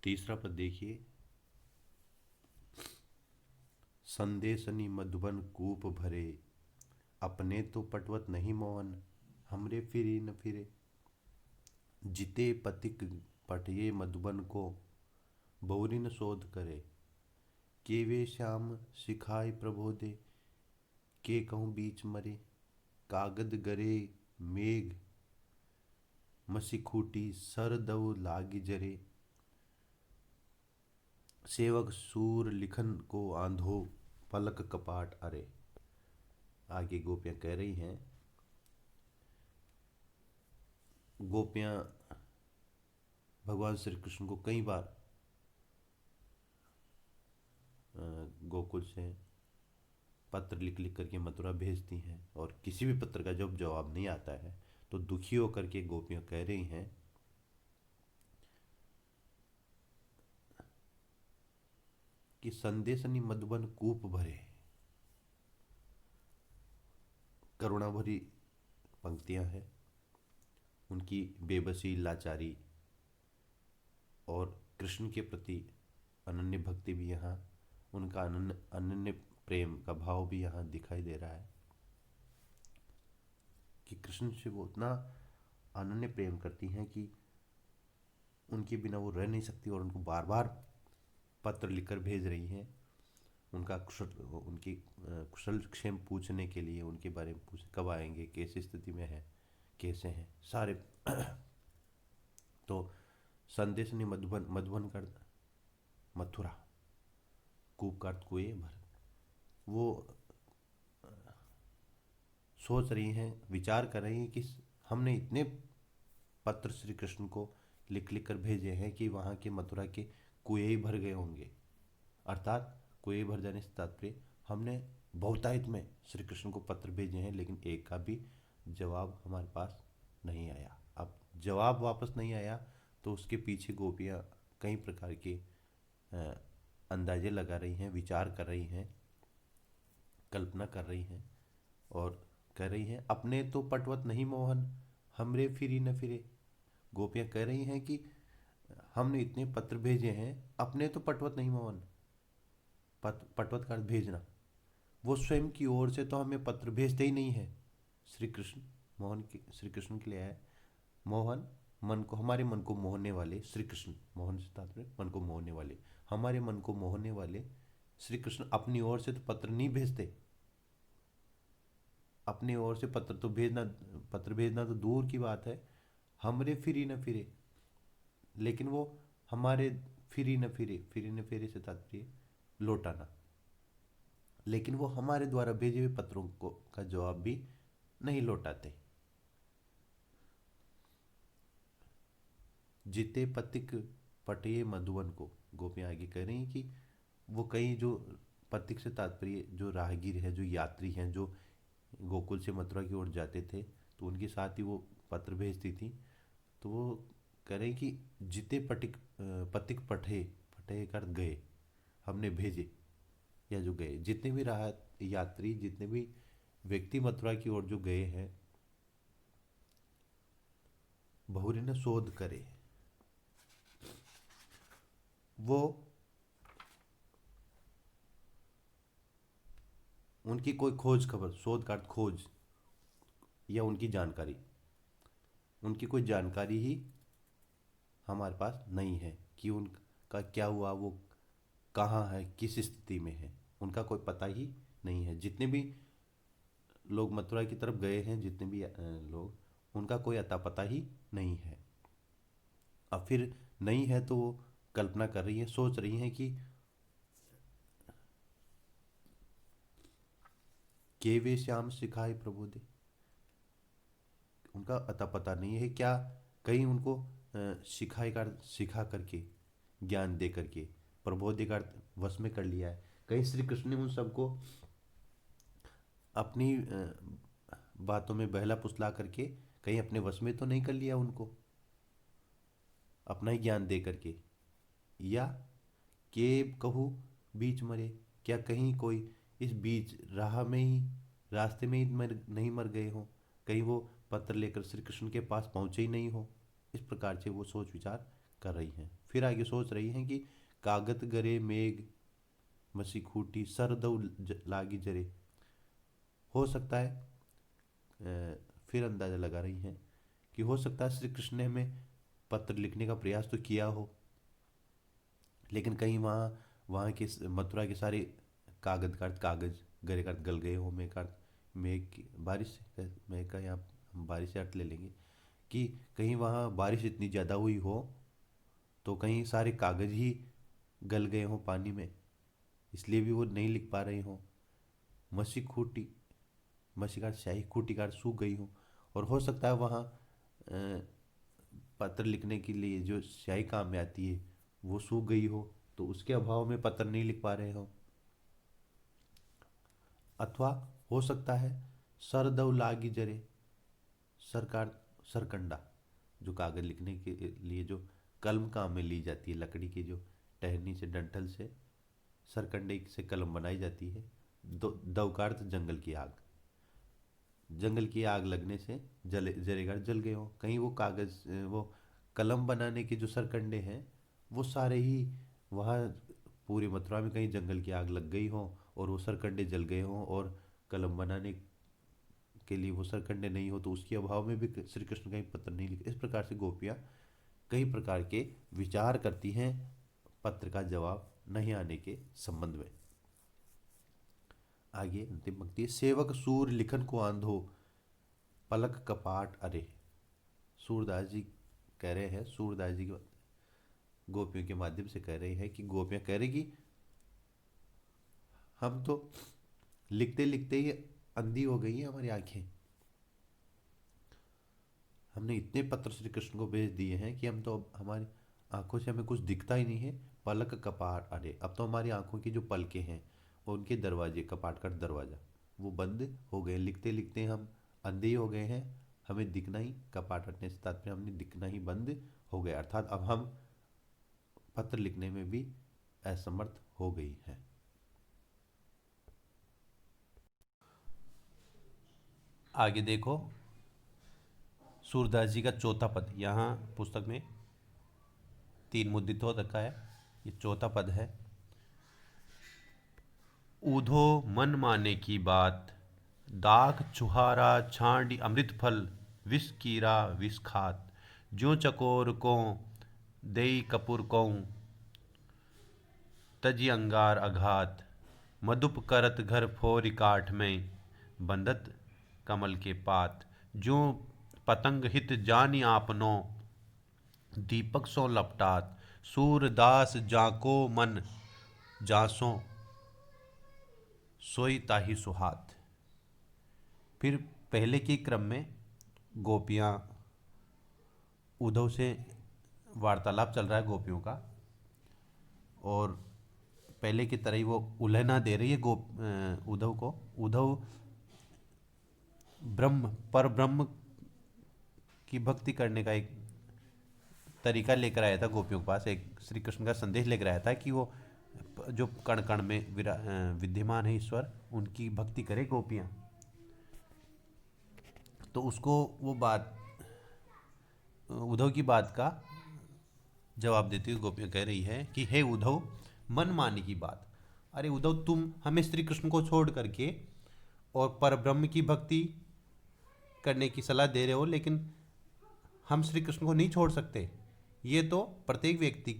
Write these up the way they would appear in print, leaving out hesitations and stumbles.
तीसरा पद देखिए। संदेशनी मधुबन कूप भरे, अपने तो पटवत नहीं मोहन, हमरे फिरी न फिरे। जिते पतिक पटये मधुबन को, बहुरिन शोध करे। के वे श्याम सिखाए प्रबोधे, के कहूँ बीच मरे। कागद गरे मेघ मसीखूटी, सर दव लागी जरे। सेवक सूर लिखन को आंधो, पलक कपाट अरे। आगे गोपियां कह रही हैं, गोपियां भगवान श्री कृष्ण को कई बार गोकुल से पत्र लिख लिख करके मथुरा भेजती हैं, और किसी भी पत्र का जब जवाब नहीं आता है तो दुखी होकर के गोपियां कह रही हैं कि संदेशनी मधुबन कूप भरे। करुणा भरी पंक्तियां हैं, उनकी बेबसी, लाचारी और कृष्ण के प्रति अनन्य भक्ति भी यहाँ, उनका अनन्य अनन्य प्रेम का भाव भी यहाँ दिखाई दे रहा है कि कृष्ण से वो उतना अनन्य प्रेम करती हैं कि उनके बिना वो रह नहीं सकती, और उनको बार बार पत्र लिखकर भेज रही हैं उनका उनकी कुशल क्षेम पूछने के लिए, उनके बारे में पूछ कब आएंगे, कैसी स्थिति में है, कैसे हैं सारे। तो संदेश ने मधुबन, मधुबन कर मथुरा, कूप का अर्थ कुएं भर। वो सोच रही हैं, विचार कर रही हैं कि हमने इतने पत्र श्री कृष्ण को लिख लिख कर भेजे हैं कि वहाँ के मथुरा के कुएं ही भर गए होंगे। अर्थात कुएं भर जाने से तात्पर्य हमने बहुतायत में श्री कृष्ण को पत्र भेजे हैं, लेकिन एक का भी जवाब हमारे पास नहीं आया। अब जवाब वापस नहीं आया तो उसके पीछे गोपियाँ कई प्रकार के अंदाजे लगा रही हैं, विचार कर रही हैं, कल्पना कर रही हैं, और कह रही हैं अपने तो पटवत नहीं मोहन, हमरे फिरी न फिरे। गोपियाँ कह रही हैं कि हमने इतने पत्र भेजे हैं, अपने तो पटवत नहीं मोहन। पटवत का अर्थ भेजना, वो स्वयं की ओर से तो हमें पत्र भेजते ही नहीं है। श्री कृष्ण मोहन के, श्री कृष्ण के लिए है मोहन, मन को, हमारे मन को मोहने वाले श्री कृष्ण, मोहन से तात्पर्य मन को मोहने वाले, हमारे मन को मोहने वाले श्री कृष्ण अपनी ओर से तो पत्र नहीं भेजते। अपनी ओर से पत्र भेजना तो दूर की बात है, हमरे फिरी न फिरे, लेकिन वो हमारे फिरी न फिरे, फिरी न फिरे से तात्पर्य लौटाना, लेकिन वो हमारे द्वारा भेजे हुए पत्रों को का जवाब भी नहीं लौटाते। जिते पथिक पटे मधुवन को, गोपियाँ आगे कह रही हैं कि वो कई जो पथिक से तात्पर्य जो राहगीर हैं, जो यात्री हैं, जो गोकुल से मथुरा की ओर जाते थे, तो उनके साथ ही वो पत्र भेजती थी। तो वो कह रहे हैं कि जिते पथिक पठे, पठे कर गए, हमने भेजे, या जो गए, जितने भी राह यात्री, जितने भी व्यक्ति मथुरा की ओर जो गए हैं, बहुरी ने शोध करे। वो उनकी कोई खोज खबर, शोध का अर्थ खोज, या उनकी जानकारी, उनकी कोई जानकारी ही हमारे पास नहीं है कि उनका क्या हुआ, वो कहाँ है, किस स्थिति में है, उनका कोई पता ही नहीं है। जितने भी लोग मथुरा की तरफ गए हैं, जितने भी लोग, उनका कोई अता पता ही नहीं है। अब फिर नहीं है तो वो कल्पना कर रही है, सोच रही हैं कि के वे श्याम सिखाए प्रबोधे, उनका अता पता नहीं है क्या, कहीं उनको सिखाएगा, सिखा करके, ज्ञान दे करके, प्रबोधि का अर्थ वश में कर लिया है, कहीं श्री कृष्ण ने उन सबको अपनी बातों में बहला फुसला करके कहीं अपने वश में तो नहीं कर लिया उनको, अपना ही ज्ञान दे करके। या के कहूँ बीच मरे, क्या कहीं कोई इस बीच राह में ही, रास्ते में ही नहीं मर गए हों, कहीं वो पत्र लेकर श्री कृष्ण के पास पहुँचे ही नहीं हो। इस प्रकार से वो सोच विचार कर रही हैं। फिर आगे सोच रही हैं कि कागत गरे मेघ मसी खूटी सर दऊ लागी जरे। हो सकता है फिर अंदाजा लगा रही हैं कि हो सकता है श्री कृष्ण ने हमें पत्र लिखने का प्रयास तो किया हो, लेकिन कहीं वहाँ के मथुरा के सारे कागज का कागज गरे का गल गए हो। मेघ का मेघ की बारिश, मेघ का यहाँ हम बारिश से अर्थ ले लेंगे कि कहीं वहाँ बारिश इतनी ज़्यादा हुई हो तो कहीं सारे कागज ही गल गए हों पानी में, इसलिए भी वो नहीं लिख पा रहे हों। मसी खूटी, मसी का स्याही, खूटी का सूख गई हो। और हो सकता है वहाँ पत्र लिखने के लिए जो स्याही काम में आती है वो सूख गई हो, तो उसके अभाव में पत्र नहीं लिख पा रहे हो। अथवा हो सकता है सर दऊ लागी जरे, सरकार सरकंडा, जो कागज लिखने के लिए जो कलम काम में ली जाती है, लकड़ी की जो टहनी से डंठल से सरकंडे से कलम बनाई जाती है। दवकार जंगल की आग, जंगल की आग लगने से जलेगा, जल गए हो। कहीं वो कागज वो कलम बनाने के जो सरकंडे हैं वो सारे ही वहाँ पूरी मथुरा में कहीं जंगल की आग लग गई हो और वो सरकंडे जल गए हों, और कलम बनाने के लिए वो सरकंडे नहीं हो, तो उसके अभाव में भी श्री कृष्ण कहीं पत्र नहीं लिखे। इस प्रकार से गोपियाँ कई प्रकार के विचार करती हैं पत्र का जवाब नहीं आने के संबंध में। आगे अंतिम पंक्ति, सेवक सूर लिखन को आंधो पलक कपाट अरे। सूरदास जी कह रहे हैं, सूरदास जी गोपियों के माध्यम से कह रहे हैं कि गोपियां कह रही कि हम तो लिखते लिखते ही अंधी हो गई हैं हमारी आंखें, हमने इतने पत्र श्री कृष्ण को भेज दिए हैं कि हम तो हमारी आंखों से हमें कुछ दिखता ही नहीं है। पलक कपाट अरे, अब तो हमारी आंखों की जो पलकें हैं और उनके दरवाजे, कपाट का दरवाजा वो बंद हो गए। लिखते लिखते हम अंधे ही हो गए हैं, हमें दिखना ही, कपाट हटने से तात्पर्य हमने दिखना ही बंद हो गया, अर्थात अब हम पत्र लिखने में भी असमर्थ हो गई है। आगे देखो सूरदास जी का चौथा पद, यहाँ पुस्तक में 3 मुद्रित हो रखा है, ये चौथा पद है। ऊधो मन माने की बात, दाख छुहारा छांडी अमृत फल, विष कीरा विष खात, ज्यों चकोर को देई कपूर को, तजी अंगार अघात, मधुप करत घर फोरी काठ में, बंदत कमल के पात, जो पतंग हित जानी आपनो, दीपक सो लपटात, सूरदास जाको मन जासो, सोई ताही सुहात। फिर पहले के क्रम में गोपियाँ, उद्धव से वार्तालाप चल रहा है गोपियों का, और पहले की तरह ही वो उल्हना दे रही है उद्धव को। उद्धव पर ब्रह्म की भक्ति करने का एक तरीका लेकर आया था गोपियों के पास, एक श्री कृष्ण का संदेश लेकर आया था कि वो जो कण कण में विद्यमान है ईश्वर, उनकी भक्ति करे गोपियाँ। तो उसको वो बात, उद्धव की बात का जवाब देती हुई गोपियाँ कह रही है कि हे उद्धव, मन माने की बात, अरे उद्धव तुम हमें श्री कृष्ण को छोड़ करके और परब्रह्म की भक्ति करने की सलाह दे रहे हो, लेकिन हम श्री कृष्ण को नहीं छोड़ सकते। ये तो प्रत्येक व्यक्ति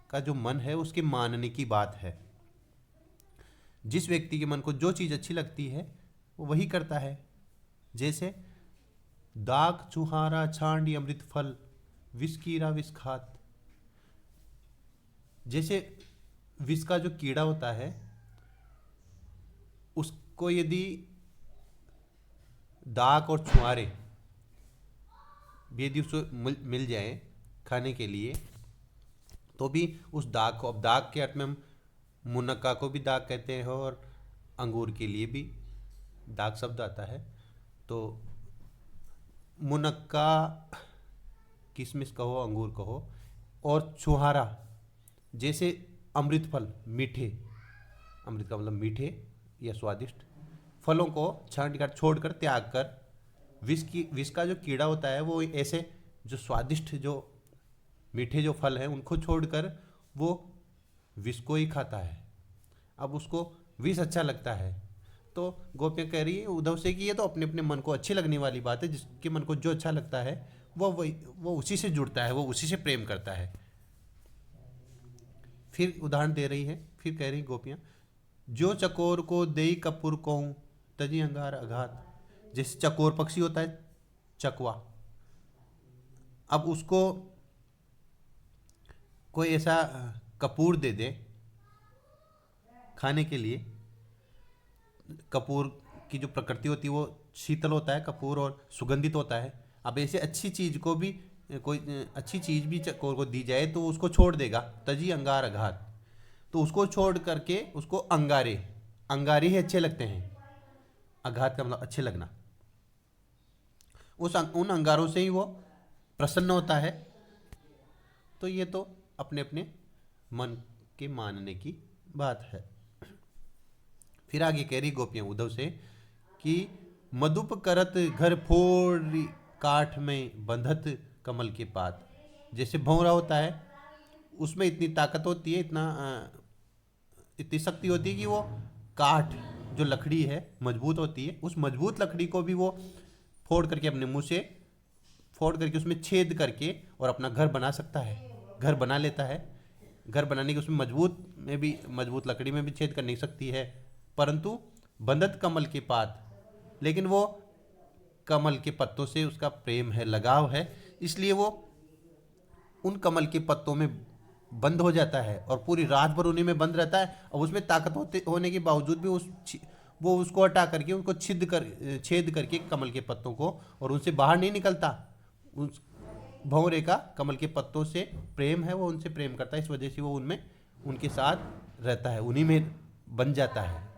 का जो मन है उसके मानने की बात है। जिस व्यक्ति के मन को जो चीज़ अच्छी लगती है वो वही करता है। जैसे दाग चुहारा छांडी अमृत फल, विष कीड़ा विष खात। जैसे विष का जो कीड़ा होता है उसको यदि दाग और छुहारे यदि उसको मिल जाए खाने के लिए तो भी उस दाग को, अब दाग के अर्थ में हम मुनक्का को भी दाग कहते हैं और अंगूर के लिए भी दाग शब्द आता है। तो मुनक्का, किशमिश कहो, अंगूर कहो, और छुहारा जैसे अमृत फल, मीठे, अमृत का मतलब मीठे या स्वादिष्ट फलों को छांट कर छोड़कर त्याग कर विष का जो कीड़ा होता है वो ऐसे जो स्वादिष्ट जो मीठे जो फल हैं उनको छोड़कर वो विष को ही खाता है। अब उसको विष अच्छा लगता है, तो गोपियाँ कह रही है उद्धव से कि ये तो अपने अपने मन को अच्छी लगने वाली बात है, जिसके मन को जो अच्छा लगता है वो उसी से जुड़ता है, वो उसी से प्रेम करता है। फिर उदाहरण दे रही है, फिर कह रही गोपियाँ, जो चकोर को देई कपूर कहूँ तजी अंगार अघात। जैसे चकोर पक्षी होता है, चकवा, अब उसको कोई ऐसा कपूर दे दे खाने के लिए। कपूर की जो प्रकृति होती है वो शीतल होता है कपूर, और सुगंधित होता है। अब ऐसे अच्छी चीज को भी, कोई अच्छी चीज भी चकोर को दी जाए तो उसको छोड़ देगा। तजी अंगार अघात, तो उसको छोड़ करके उसको अंगारे, अंगारे ही अच्छे लगते हैं। अघात का मतलब अच्छे लगना, उन अंगारों से ही वो प्रसन्न होता है। तो ये तो अपने अपने मन के मानने की बात है। फिर आगे कह रही गोपियाँ उद्धव से कि मधुप करत घर फोड़ काठ में बंधत कमल के पात। जैसे भौरा होता है, उसमें इतनी ताकत होती है, इतनी शक्ति होती है कि वो काठ, जो लकड़ी है मजबूत होती है, उस मजबूत लकड़ी को भी वो फोड़ करके, अपने मुंह से फोड़ करके उसमें छेद करके और अपना घर बना सकता है, घर बना लेता है। घर बनाने की उसमें मजबूत लकड़ी में भी छेद कर नहीं सकती है, परंतु बंधत कमल के पात, लेकिन वो कमल के पत्तों से उसका प्रेम है, लगाव है, इसलिए वो उन कमल के पत्तों में बंद हो जाता है और पूरी रात भर उन्हीं में बंद रहता है। और उसमें ताकत होने के बावजूद भी वो उसको हटा करके, उनको छेद करके कमल के पत्तों को, और उनसे बाहर नहीं निकलता। उस भंवरे का कमल के पत्तों से प्रेम है, वो उनसे प्रेम करता है, इस वजह से वो उनमें उनके साथ रहता है, उन्हीं में बन जाता है।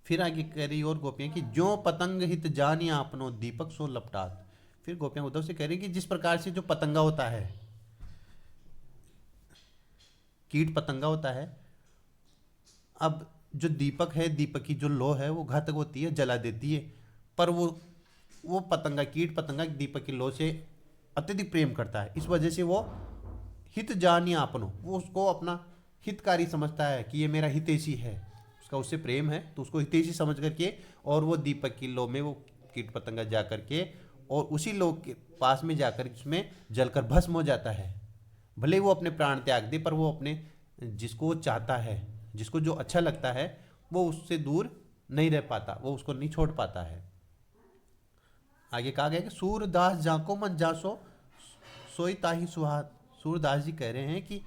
फिर आगे कह रही और गोपियाँ कि जो पतंग हित जानी आपनो दीपक सो लपटात। फिर गोपियाँ उद्धव से कह रही कि जिस प्रकार से जो पतंगा होता है, कीट पतंगा होता है, अब जो दीपक है, दीपक की जो लौ है वो घातक होती है, जला देती है, पर वो पतंगा, कीट पतंगा दीपक की लौ से अत्यधिक प्रेम करता है। इस वजह से वो हित जानी आपनो, वो उसको अपना हितकारी समझता है कि ये मेरा हितैषी है, उसका उससे प्रेम है, तो उसको हितैषी समझ करके, और वो दीपक की लौ में वो कीट पतंगा जा करके और उसी लौ के पास में जाकर उसमें जलकर भस्म हो जाता है। भले वो अपने प्राण त्याग दे, पर वो अपने जिसको वो चाहता है, जिसको जो अच्छा लगता है, वो उससे दूर नहीं रह पाता, वो उसको नहीं छोड़ पाता है। आगे कहा गया कि सूरदास जाको मन जासो सोई ताही सुहात। सूरदास जी कह रहे हैं कि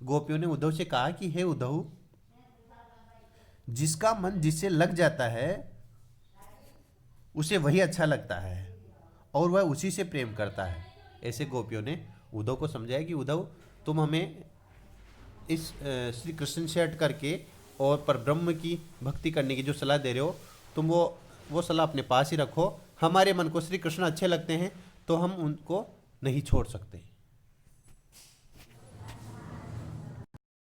गोपियों ने उद्धव से कहा कि हे उद्धव, जिसका मन जिससे लग जाता है उसे वही अच्छा लगता है और वह उसी से प्रेम करता है। ऐसे गोपियों ने उद्धव को समझाया कि उद्धव, तुम हमें इस श्री कृष्ण से हट करके और परब्रह्म की भक्ति करने की जो सलाह दे रहे हो, तुम वो सलाह अपने पास ही रखो। हमारे मन को श्री कृष्ण अच्छे लगते हैं तो हम उनको नहीं छोड़ सकते।